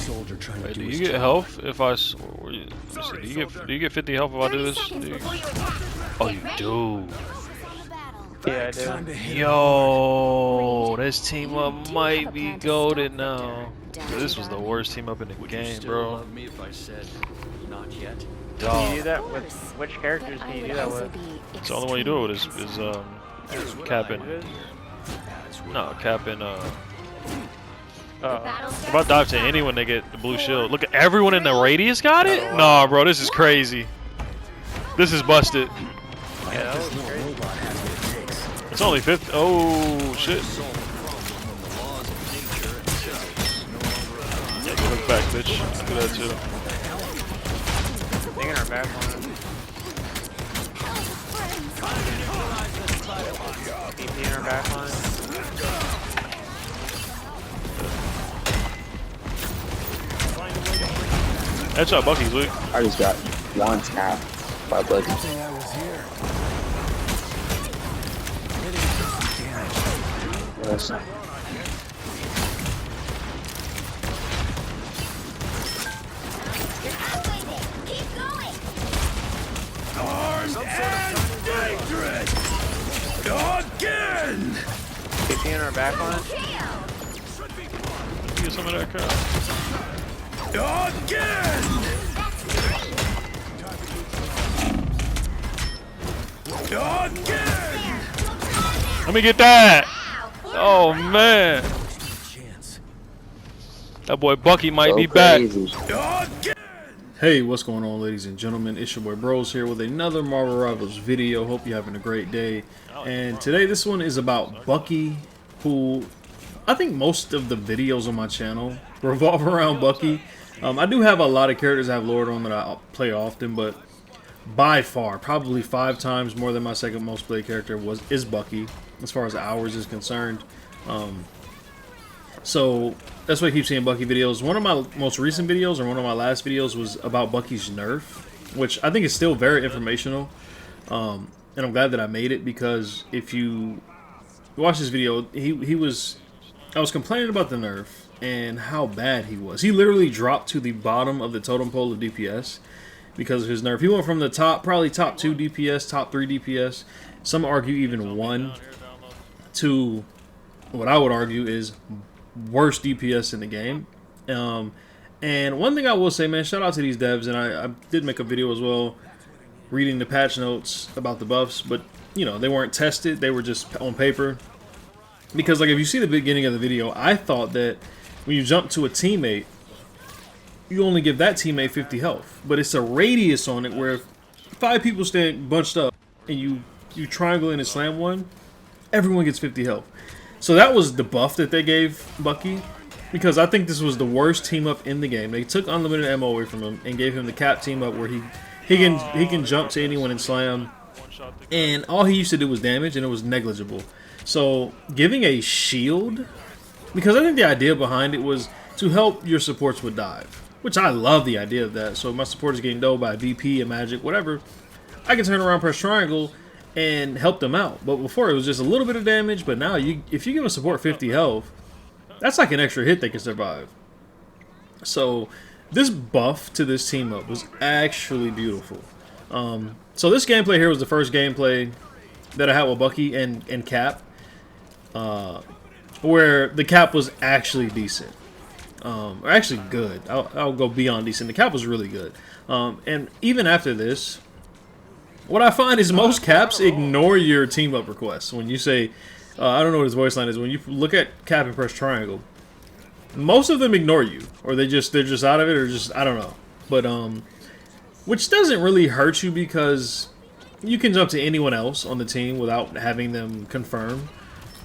soldier trying to Wait, do do his you get job. health if I? Do you get 50 health if I do this? Oh, you do. Yeah, I Time do. to hit Yo, this team up might be goated now. This was the worst team up in the game, bro. me if I said not yet? Do you do Dog. that with which characters do you do that with? It's the only way you do it is capping. No, capping. If I dive to anyone, they get the blue shield. Look, at everyone in the radius got it. Nah, bro, this is crazy. This is busted. Yeah, that was crazy. It's only 50. Oh shit. Yeah, go look back, bitch. Do that too. Thinking our back on. BP in our back line. Headshot Bucky's weak. I just got one tap by Bucky. I was here. Yes. Armed and dangerous! Again! BP in our back line. Get some of that crap. Again! Again! Let me get that. Oh man, Chance. that boy Bucky might So be back. crazy. Again! Hey, what's going on, ladies and gentlemen? It's your boy Bros here with another Marvel Rivals video. Hope you're having a great day. And today this one is about Bucky, who I think most of the videos on my channel revolve around Bucky. I do have a lot of characters I have lored on that I play often, but by far, probably 5 times more than my second most played character is Bucky, as far as hours is concerned. So that's why I keep seeing Bucky videos. One of my most recent videos, or one of my last videos, was about Bucky's nerf, which I think is still very informational. And I'm glad that I made it, because if you watch this video, I was complaining about the nerf and how bad he was. He literally dropped to the bottom of the totem pole of DPS because of his nerf. He went from the probably top 2 DPS, top 3 DPS, some argue even 1, to what I would argue is worst DPS in the game. And one thing I will say, man, shout out to these devs, and I did make a video as well reading the patch notes about the buffs, but you know, they weren't tested, they were just on paper. Because like, if you see the beginning of the video, I thought that when you jump to a teammate, you only give that teammate 50 health, but it's a radius on it where if 5 people stand bunched up and you triangle in and slam one, everyone gets 50 health. So that was the buff that they gave Bucky, because I think this was the worst team up in the game. They took unlimited ammo away from him and gave him the cap team up where he can jump to anyone and slam, and all he used to do was damage, and it was negligible. So giving a shield, because I think the idea behind it was to help your supports with dive, which I love the idea of that. So if my support is getting dove by a VP, a magic, whatever, I can turn around, press triangle, and help them out. But before, it was just a little bit of damage, but now if you give a support 50 health, that's like an extra hit they can survive. So this buff to this team up was actually beautiful. So this gameplay here was the first gameplay that I had with Bucky and Cap, where the Cap was actually decent. Or actually good. I'll go beyond decent. The Cap was really good. And even after this, what I find is most Caps ignore your team up requests. When you say, I don't know what his voice line is, when you look at Cap and press triangle, most of them ignore you, or they're just out of it, or just, I don't know. But which doesn't really hurt you, because you can jump to anyone else on the team without having them confirm.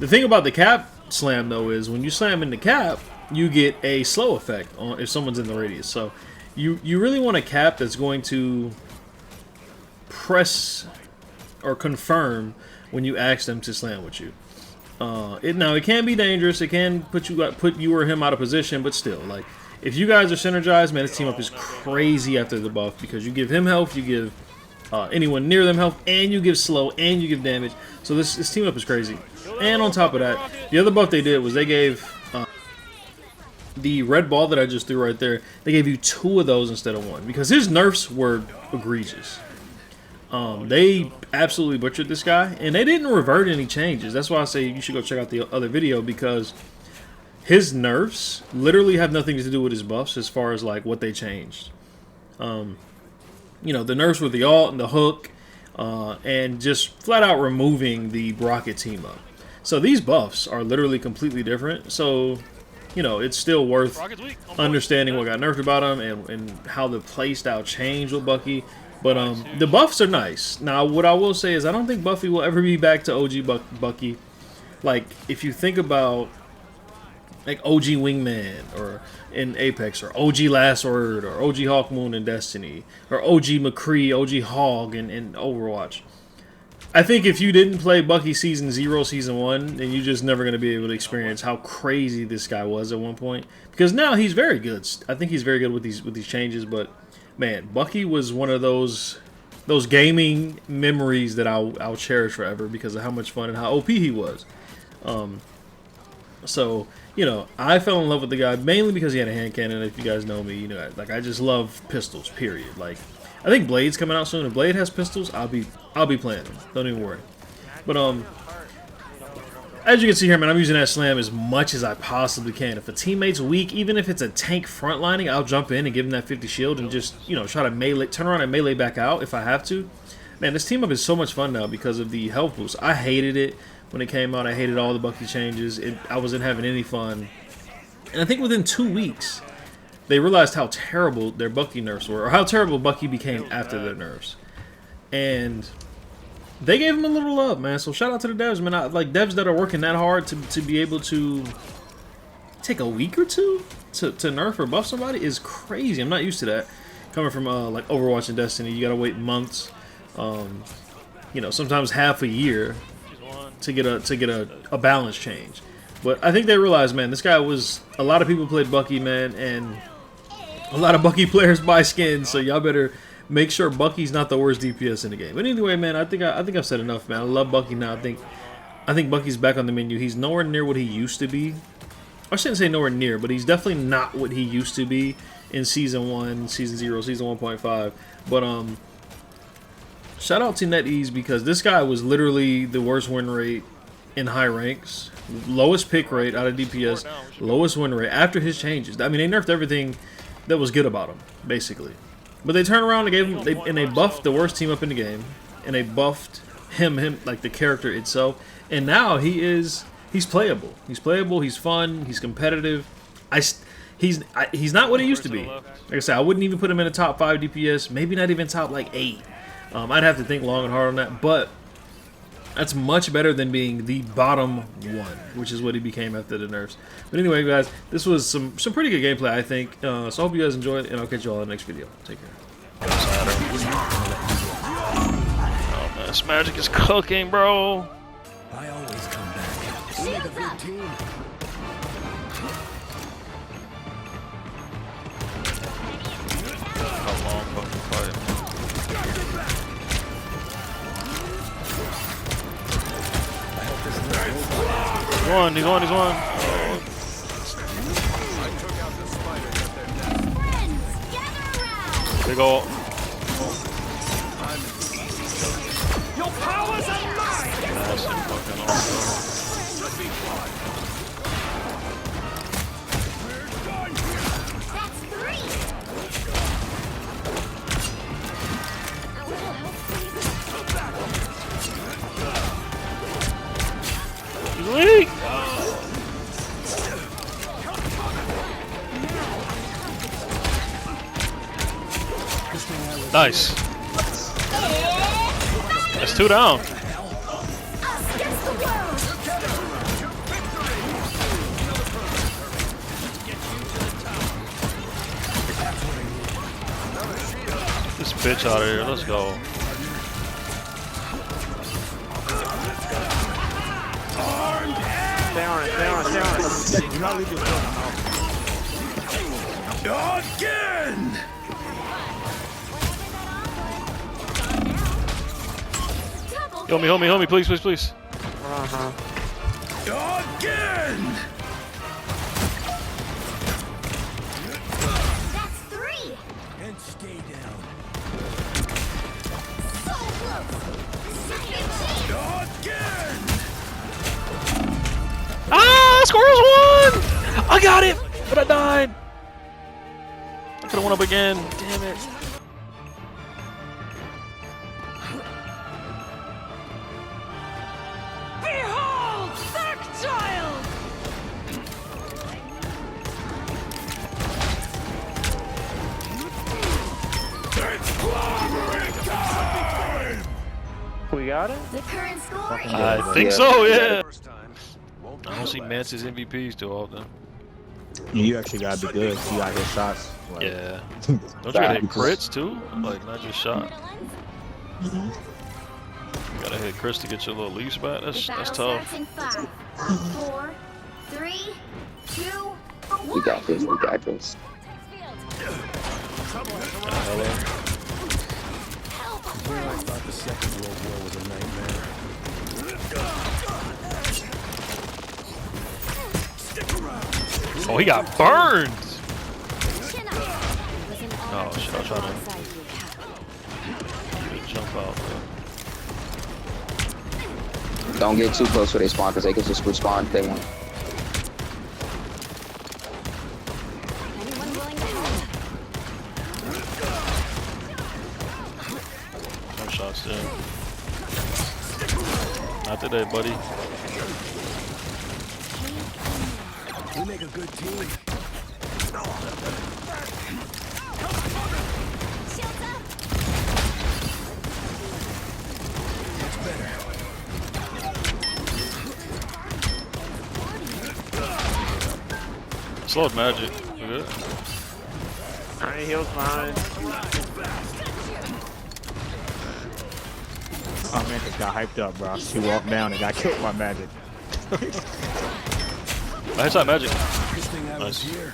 The thing about the Cap slam though is when you slam in the Cap, you get a slow effect on if someone's in the radius. So you really want a Cap that's going to press or confirm when you ask them to slam with you. It can be dangerous. It can put you or him out of position, but still, like, if you guys are synergized, man, this team up is crazy after the buff, because you give him health, you give anyone near them health, and you give slow, and you give damage. So this team up is crazy. And on top of that, the other buff they did was they gave the red ball that I just threw right there, they gave you 2 of those instead of 1 because his nerfs were egregious. They absolutely butchered this guy, and they didn't revert any changes. That's why I say you should go check out the other video, because his nerfs literally have nothing to do with his buffs as far as like what they changed. You know, the nerfs with the ult and the hook, and just flat out removing the rocket team up. So these buffs are literally completely different. So, you know, it's still worth understanding what got nerfed about him and how the playstyle changed with Bucky. But the buffs are nice. Now, what I will say is I don't think Buffy will ever be back to OG Bucky. Like, if you think about like OG Wingman or in Apex, or OG Last Word, or OG Hawkmoon in Destiny, or OG McCree, OG Hog in Overwatch. I think if you didn't play Bucky Season 0, Season 1, then you're just never going to be able to experience how crazy this guy was at one point. Because now he's very good. I think he's very good with these changes, but man, Bucky was one of those gaming memories that I'll cherish forever because of how much fun and how OP he was. So, you know, I fell in love with the guy mainly because he had a hand cannon. If you guys know me, you know, like I just love pistols, period. Like, I think Blade's coming out soon. If Blade has pistols, I'll be playing them. Don't even worry. But as you can see here, man, I'm using that slam as much as I possibly can. If a teammate's weak, even if it's a tank frontlining, I'll jump in and give him that 50 shield and just, you know, try to melee, turn around and melee back out if I have to. Man, this team up is so much fun now because of the health boost. I hated it when it came out. I hated all the Bucky changes. I wasn't having any fun. And I think within 2 weeks, they realized how terrible their Bucky nerfs were, or how terrible Bucky became after their nerfs. And they gave him a little love, man. So shout out to the devs, man. Like devs that are working that hard to be able to take a week or two to nerf or buff somebody is crazy. I'm not used to that. Coming from like Overwatch and Destiny, you gotta wait months. You know, sometimes half a year to get a balance change. But I think they realized, man, this guy was, a lot of people played Bucky, man, and a lot of Bucky players buy skins, so y'all better make sure Bucky's not the worst DPS in the game. But anyway, man, I think I've said enough, man. I love Bucky now. I think Bucky's back on the menu. He's nowhere near what he used to be. I shouldn't say nowhere near, but he's definitely not what he used to be in Season 1, Season 0, Season 1.5. But shout out to NetEase, because this guy was literally the worst win rate in high ranks, lowest pick rate out of DPS, lowest win rate after his changes. I mean, they nerfed everything that was good about him, basically. But they turned around and gave him, and they buffed the worst team up in the game, and they buffed him like the character itself. And now he's playable. He's playable. He's fun. He's competitive. He's not what he used to be. Like I said, I wouldn't even put him in the top 5 DPS. Maybe not even top like 8. I'd have to think long and hard on that, but that's much better than being the bottom 1, which is what he became after the nerfs. But anyway, guys, this was some pretty good gameplay, I think. So I hope you guys enjoyed, and I'll catch you all in the next video. Take care. Oh man, this magic is cooking, bro. I always come back. See the big team. How long fucking fight? He's on. Oh. Big ol'. Your powers are mine. Massive fucking ult. He's weak. Nice. That's 2 down. This bitch out of here. Let's go. Stay on it. Do not leave your again. Help me, please. Again. Squirrels won! I got it, but I died. I could have won up again. Damn it. Behold, Dark Child! We got it? The current score I think Yeah. so, yeah. First time. Won't I don't see Mance's MVPs too often. You actually gotta be good. You gotta hit shots. Like, Yeah. Don't you gotta hit crits too? Like, not just shot. You gotta hit crits to get your little leaves back. That's tough. in 5, 4, 3, 2, We got this. We got this. Hello. I thought the Second World War was a nightmare. Oh, he got burned! Oh shit, I'll try to jump out, bro. Don't get too close where they spawn, because they can just respawn if they want. Anyone willing to help? No shots there. Not today, buddy. We make a good team. Shields up! That's better. Slowed magic. You good? Alright, heals behind. oh man, just got hyped up, bro. She walked down and got killed by magic. I hit that magic. Good thing I was Nice. here.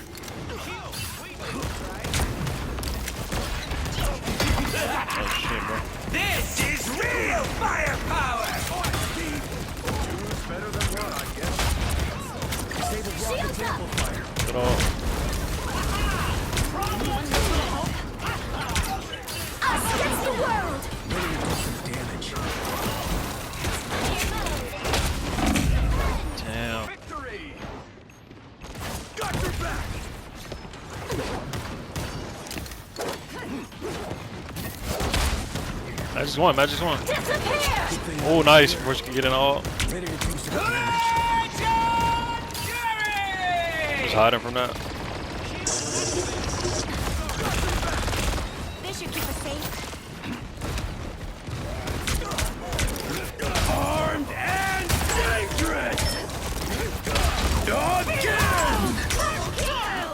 Oh shit, bro. This is real firepower. Two's better than one, I guess. Say the rocket's amplifier. Get off. Us against the world! Ready to do some damage. Damn. Victory! Got your back! Magic's one, magic's one. Disappear! Oh, nice. Before she can get in all. Ready to do some damage. Just hiding from that. This should keep us safe. Armed and dangerous! Again! Double kill!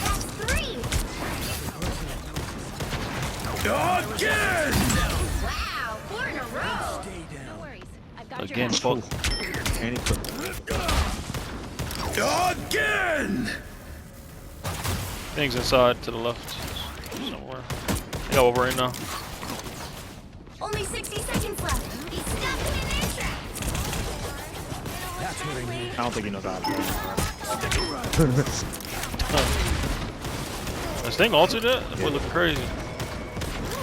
That's 3! Again! Wow, 4 in a row! Stay down. No worries, I've got Again, your fuck. And he put Again! Things inside to the left. Somewhere. Yeah, over right now. Only 60 seconds left. He's stuck in their tracks. That's what I need. I don't think he knows how to play. This thing altered it? That boy looking crazy. Oh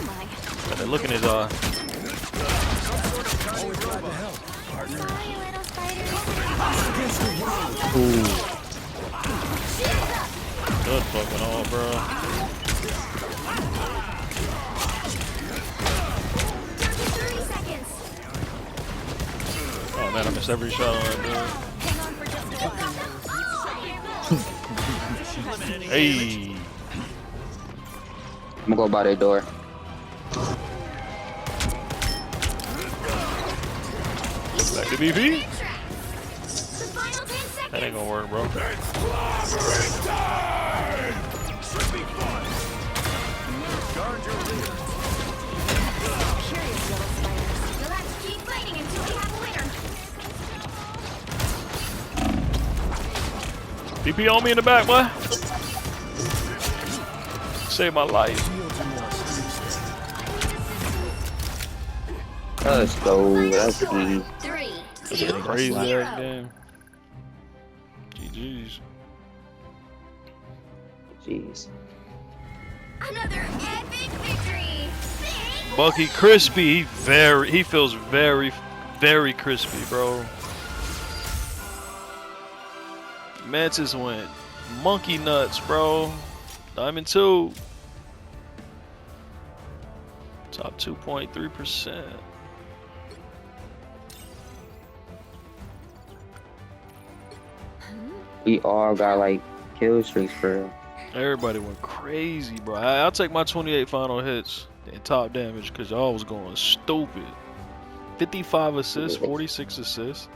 my. Got that look in his eye. Always glad to help. Sorry, little spiders. Shields up! Good fucking all, bro. Down to 30 seconds. Oh man, I missed every shot on that Hang on for just a dude. Hey! I'm gonna go by their door. Back to BB? The final 10 seconds. That ain't gonna work, bro. Should be fun. Guard your leader. Curious little spiders. You'll have to keep fighting until we have a winner. BP on me in the back, boy. Save my life. Shields and more. Let's go. That's easy. 3, This is 2, a crazy 0. ass game. GG's. Jeez. Another epic victory. Big Bucky crispy. He feels very, very crispy, bro. Mantis went monkey nuts, bro. Diamond 2. Top 2.3%. We all got like kill streaks for real. Everybody went crazy, bro. I'll take my 28 final hits and top damage because y'all was going stupid. 55 assists, 46 assists.